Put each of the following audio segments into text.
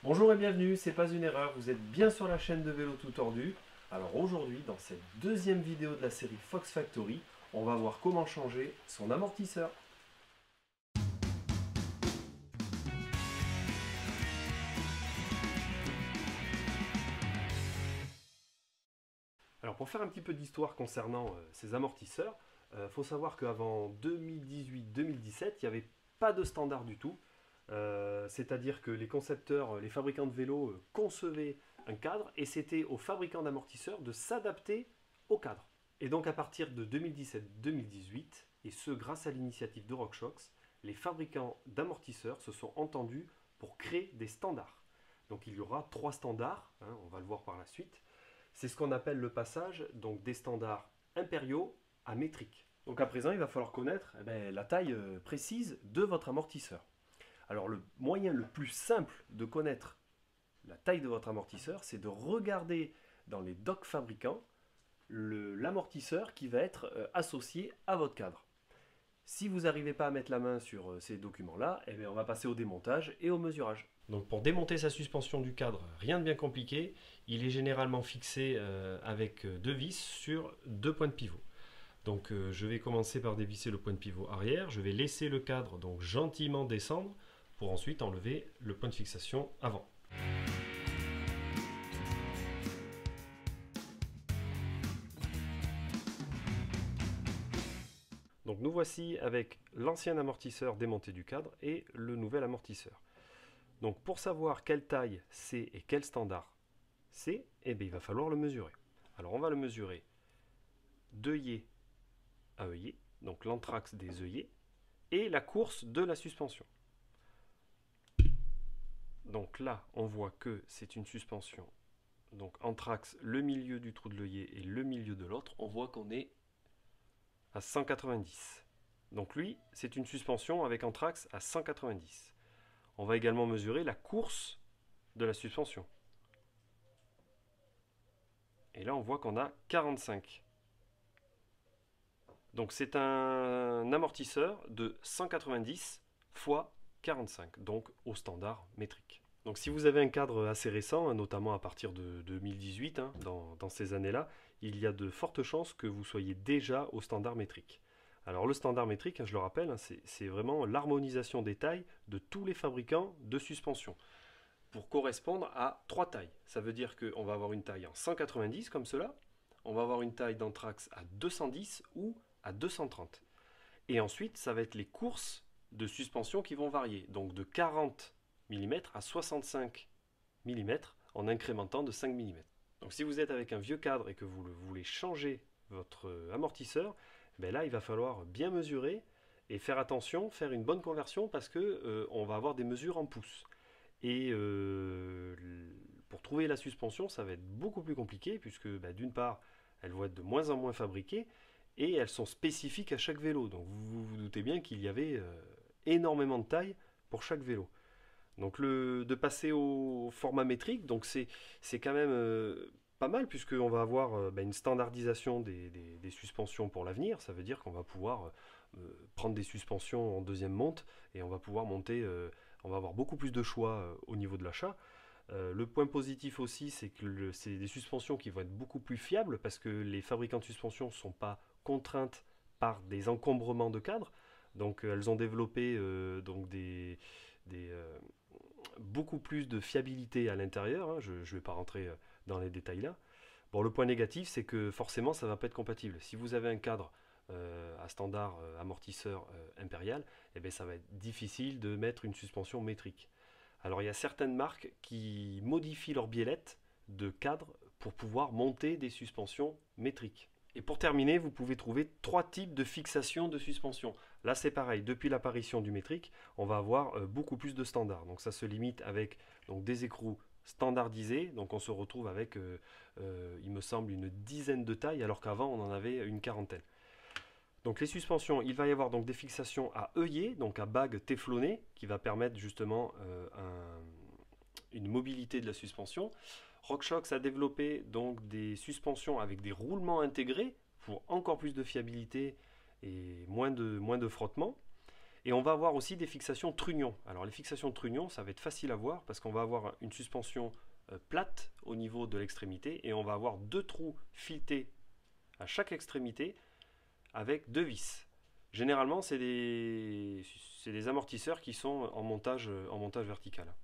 Bonjour et bienvenue, c'est pas une erreur, vous êtes bien sur la chaîne de Vélo Tout Tordu. Alors aujourd'hui, dans cette deuxième vidéo de la série Fox Factory, on va voir comment changer son amortisseur. Alors pour faire un petit peu d'histoire concernant ces amortisseurs, faut savoir qu'avant 2018-2017, il n'y avait pas de standard du tout. C'est-à-dire que les concepteurs, les fabricants de vélos concevaient un cadre et c'était aux fabricants d'amortisseurs de s'adapter au cadre. Et donc à partir de 2017-2018, et ce grâce à l'initiative de RockShox, les fabricants d'amortisseurs se sont entendus pour créer des standards. Donc il y aura 3 standards, on va le voir par la suite. C'est ce qu'on appelle le passage donc des standards impériaux à métriques. Donc à présent, il va falloir connaître la taille précise de votre amortisseur. Alors le moyen le plus simple de connaître la taille de votre amortisseur, c'est de regarder dans les docks fabricants l'amortisseur qui va être associé à votre cadre. Si vous n'arrivez pas à mettre la main sur ces documents-là, on va passer au démontage et au mesurage. Donc pour démonter sa suspension du cadre, rien de bien compliqué, il est généralement fixé avec 2 vis sur 2 points de pivot. Donc je vais commencer par dévisser le point de pivot arrière, je vais laisser le cadre donc gentiment descendre pour ensuite enlever le point de fixation avant. Donc nous voici avec l'ancien amortisseur démonté du cadre et le nouvel amortisseur. Donc pour savoir quelle taille c'est et quel standard c'est, il va falloir le mesurer. Alors on va le mesurer d'œillet à œillet, donc l'anthrax des œillets, et la course de la suspension. Donc là, on voit que c'est une suspension. Donc anthrax, le milieu du trou de l'œillet et le milieu de l'autre, on voit qu'on est à 190. Donc lui, c'est une suspension avec anthrax à 190. On va également mesurer la course de la suspension. Et là, on voit qu'on a 45. Donc c'est un amortisseur de 190 fois 45, donc au standard métrique. Donc si vous avez un cadre assez récent, notamment à partir de 2018, dans ces années-là, il y a de fortes chances que vous soyez déjà au standard métrique. Alors le standard métrique, je le rappelle, c'est vraiment l'harmonisation des tailles de tous les fabricants de suspension pour correspondre à 3 tailles. Ça veut dire qu'on va avoir une taille en 190 comme cela, on va avoir une taille d'anthrax à 210 ou à 230. Et ensuite, ça va être les courses de suspension qui vont varier, donc de 40 mm à 65 mm en incrémentant de 5 mm. Donc si vous êtes avec un vieux cadre et que vous voulez changer votre amortisseur, là il va falloir bien mesurer et faire attention, faire une bonne conversion parce que on va avoir des mesures en pouces. Et pour trouver la suspension, ça va être beaucoup plus compliqué puisque d'une part, elles vont être de moins en moins fabriquées et elles sont spécifiques à chaque vélo. Donc vous vous doutez bien qu'il y avait énormément de tailles pour chaque vélo. Donc de passer au format métrique, donc c'est quand même pas mal puisqu'on va avoir une standardisation des suspensions pour l'avenir. Ça veut dire qu'on va pouvoir prendre des suspensions en deuxième monte et on va pouvoir monter, on va avoir beaucoup plus de choix au niveau de l'achat. Le point positif aussi, c'est que c'est des suspensions qui vont être beaucoup plus fiables parce que les fabricants de suspensions ne sont pas contraintes par des encombrements de cadre. Donc elles ont développé donc beaucoup plus de fiabilité à l'intérieur. Je ne vais pas rentrer dans les détails là. Bon, le point négatif, c'est que forcément, ça ne va pas être compatible. Si vous avez un cadre à standard amortisseur impérial, ça va être difficile de mettre une suspension métrique. Alors il y a certaines marques qui modifient leur biellette de cadre pour pouvoir monter des suspensions métriques. Et pour terminer, vous pouvez trouver 3 types de fixation de suspension. Là c'est pareil, depuis l'apparition du métrique, on va avoir beaucoup plus de standards. Donc ça se limite avec donc, des écrous standardisés, donc on se retrouve avec, il me semble, une dizaine de tailles, alors qu'avant on en avait une quarantaine. Donc les suspensions, il va y avoir donc des fixations à œillet, donc à bague téflonnée, qui va permettre justement une mobilité de la suspension. RockShox a développé donc des suspensions avec des roulements intégrés pour encore plus de fiabilité et moins de frottement. Et on va avoir aussi des fixations trunnion. Alors les fixations trunnion, ça va être facile à voir parce qu'on va avoir une suspension plate au niveau de l'extrémité et on va avoir 2 trous filetés à chaque extrémité avec 2 vis. Généralement, c'est des amortisseurs qui sont en montage vertical.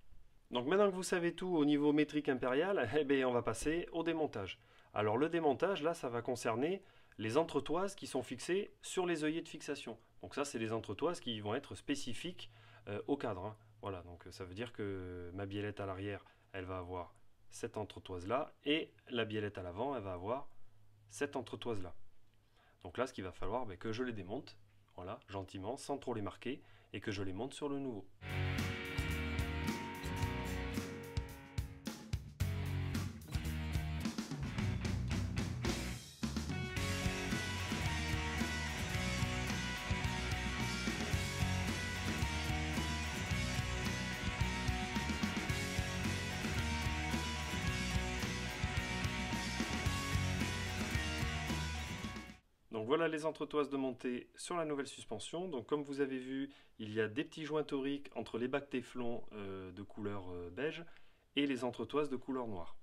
Donc maintenant que vous savez tout au niveau métrique impérial, eh bien, on va passer au démontage. Alors le démontage, là, ça va concerner les entretoises qui sont fixées sur les œillets de fixation. Donc ça, c'est les entretoises qui vont être spécifiques au cadre, hein. Voilà, donc ça veut dire que ma biellette à l'arrière, elle va avoir cette entretoise-là, et la biellette à l'avant, elle va avoir cette entretoise-là. Donc là, ce qu'il va falloir, ben, que je les démonte, voilà, gentiment, sans trop les marquer, et que je les monte sur le nouveau. Donc voilà les entretoises de montée sur la nouvelle suspension. Donc comme vous avez vu, il y a des petits joints toriques entre les bacs téflon de couleur beige et les entretoises de couleur noire.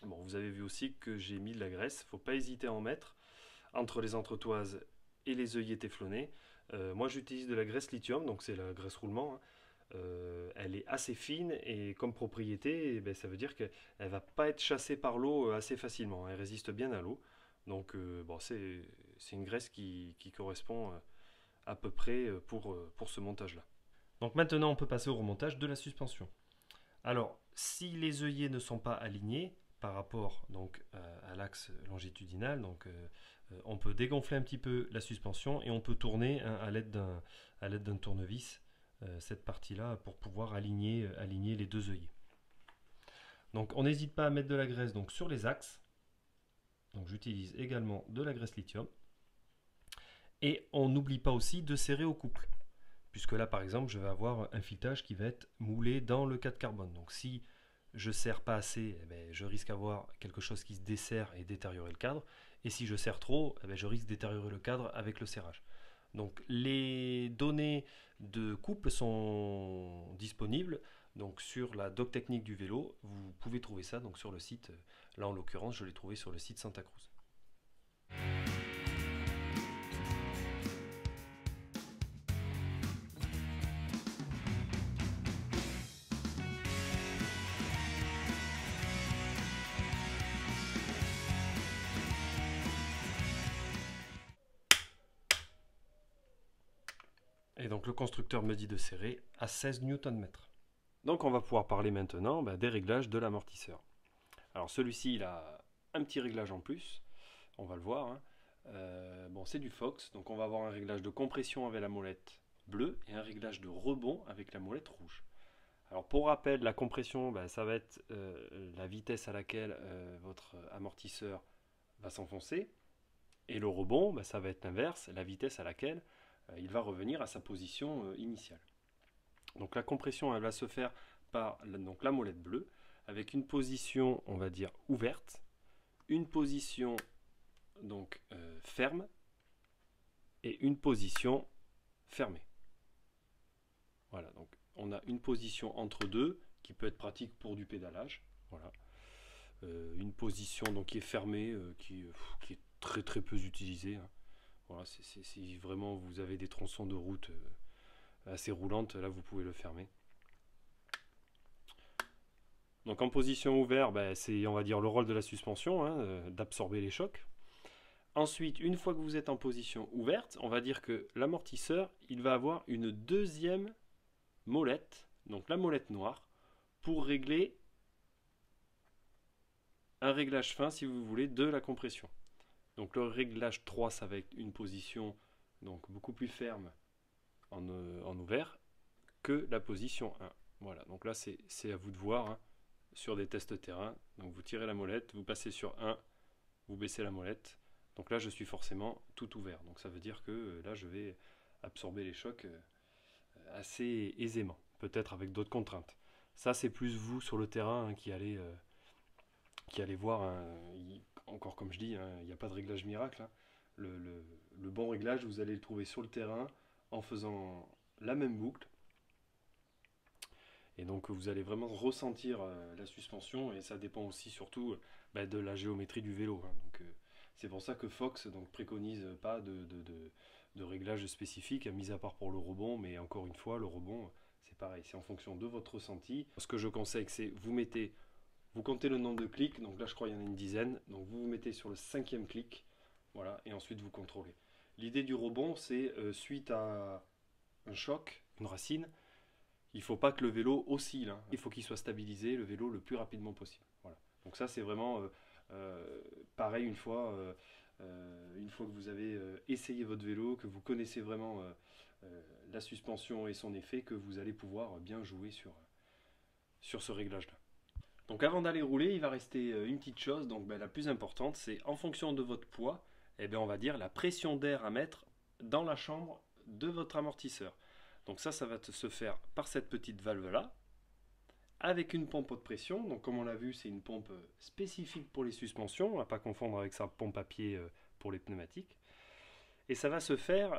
Bon, vous avez vu aussi que j'ai mis de la graisse, il ne faut pas hésiter à en mettre entre les entretoises et les œillets téflonnés. Moi j'utilise de la graisse lithium, donc c'est la graisse roulement, hein. Elle est assez fine et comme propriété, eh ben, ça veut dire qu'elle ne va pas être chassée par l'eau assez facilement. Elle résiste bien à l'eau. Donc bon, c'est une graisse qui correspond à peu près pour ce montage-là. Donc maintenant, on peut passer au remontage de la suspension. Alors, si les œillets ne sont pas alignés par rapport donc, à l'axe longitudinal, donc, on peut dégonfler un petit peu la suspension et on peut tourner, hein, à l'aide d'un tournevis cette partie-là pour pouvoir aligner les 2 œillets. Donc on n'hésite pas à mettre de la graisse donc, sur les axes. Donc j'utilise également de la graisse lithium. Et on n'oublie pas aussi de serrer au couple. Puisque là par exemple je vais avoir un filetage qui va être moulé dans le cadre carbone. Donc si je serre pas assez, eh bien, je risque d'avoir quelque chose qui se desserre et détériorer le cadre. Et si je serre trop, eh bien, je risque de détériorer le cadre avec le serrage. Donc les données de couple sont disponibles donc sur la doc technique du vélo. Vous pouvez trouver ça donc sur le site. Là en l'occurrence, je l'ai trouvé sur le site Santa Cruz. Et donc le constructeur me dit de serrer à 16 Nm. Donc on va pouvoir parler maintenant des réglages de l'amortisseur. Alors celui-ci, il a un petit réglage en plus, on va le voir, hein. Bon, c'est du Fox, donc on va avoir un réglage de compression avec la molette bleue et un réglage de rebond avec la molette rouge. Alors pour rappel, la compression, ça va être la vitesse à laquelle votre amortisseur va s'enfoncer, et le rebond, ça va être l'inverse, la vitesse à laquelle il va revenir à sa position initiale. Donc la compression, elle va se faire par donc, la molette bleue, avec une position, on va dire, ouverte, une position donc ferme et une position fermée. Voilà, donc on a une position entre deux qui peut être pratique pour du pédalage. Voilà. Une position donc, qui est fermée, qui est très très peu utilisée, hein. Voilà, si vraiment vous avez des tronçons de route assez roulantes, là vous pouvez le fermer. Donc en position ouverte, c'est on va dire le rôle de la suspension, hein, d'absorber les chocs. Ensuite, une fois que vous êtes en position ouverte, on va dire que l'amortisseur, il va avoir une deuxième molette, donc la molette noire, pour régler un réglage fin, si vous voulez, de la compression. Donc le réglage 3, ça va être une position donc beaucoup plus ferme en ouvert que la position 1. Voilà, donc là c'est à vous de voir, hein, sur des tests terrain. Donc vous tirez la molette, vous passez sur 1, vous baissez la molette. Donc là je suis forcément tout ouvert. Donc ça veut dire que là je vais absorber les chocs assez aisément, peut-être avec d'autres contraintes. Ça c'est plus vous sur le terrain, hein, qui allez voir, hein, encore comme je dis, hein, il n'y a pas de réglage miracle, hein. Le bon réglage, vous allez le trouver sur le terrain, en faisant la même boucle. Et donc vous allez vraiment ressentir la suspension et ça dépend aussi surtout de la géométrie du vélo, hein. Donc c'est pour ça que Fox donc, préconise pas de réglage spécifique, mis à part pour le rebond, mais encore une fois, le rebond, c'est pareil, c'est en fonction de votre ressenti. Ce que je conseille, c'est vous comptez le nombre de clics, donc là je crois qu'il y en a une dizaine, donc vous vous mettez sur le 5e clic, voilà, et ensuite vous contrôlez. L'idée du rebond, c'est suite à un choc, une racine, il ne faut pas que le vélo oscille, hein. Il faut qu'il soit stabilisé, le vélo, le plus rapidement possible. Voilà. Donc ça, c'est vraiment pareil une fois que vous avez essayé votre vélo, que vous connaissez vraiment la suspension et son effet, que vous allez pouvoir bien jouer sur ce réglage-là. Donc avant d'aller rouler, il va rester une petite chose, donc la plus importante, c'est en fonction de votre poids, on va dire la pression d'air à mettre dans la chambre de votre amortisseur. Donc ça va se faire par cette petite valve-là, avec une pompe haute pression. Donc comme on l'a vu, c'est une pompe spécifique pour les suspensions, on ne va pas confondre avec sa pompe à pied pour les pneumatiques. Et ça va se faire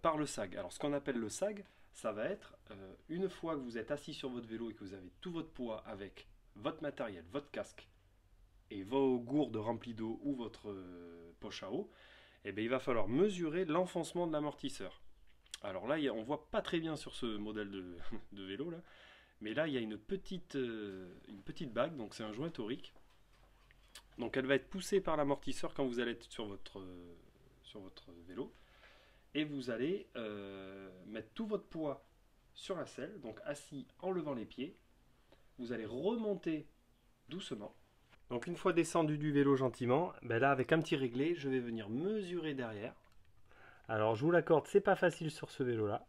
par le sag. Alors ce qu'on appelle le sag, ça va être une fois que vous êtes assis sur votre vélo et que vous avez tout votre poids avec votre matériel, votre casque et vos gourdes remplies d'eau ou votre poche à eau, il va falloir mesurer l'enfoncement de l'amortisseur. Alors là, on voit pas très bien sur ce modèle de vélo là, mais là il y a une petite bague, donc c'est un joint torique. Donc elle va être poussée par l'amortisseur quand vous allez être sur votre vélo, et vous allez mettre tout votre poids sur la selle, donc assis en levant les pieds. Vous allez remonter doucement. Donc une fois descendu du vélo gentiment, là avec un petit réglé, je vais venir mesurer derrière. Alors je vous l'accorde, c'est pas facile sur ce vélo là.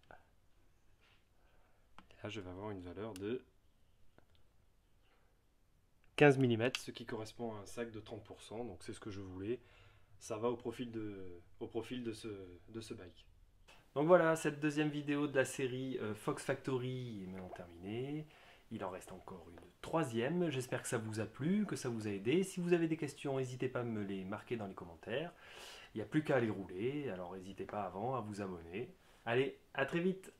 Là je vais avoir une valeur de 15 mm, ce qui correspond à un sac de 30%, donc c'est ce que je voulais. Ça va au profil de ce bike. Donc voilà, cette deuxième vidéo de la série Fox Factory est maintenant terminée. Il en reste encore une troisième. J'espère que ça vous a plu, que ça vous a aidé. Si vous avez des questions, n'hésitez pas à me les marquer dans les commentaires. Il n'y a plus qu'à aller rouler, alors n'hésitez pas avant à vous abonner. Allez, à très vite!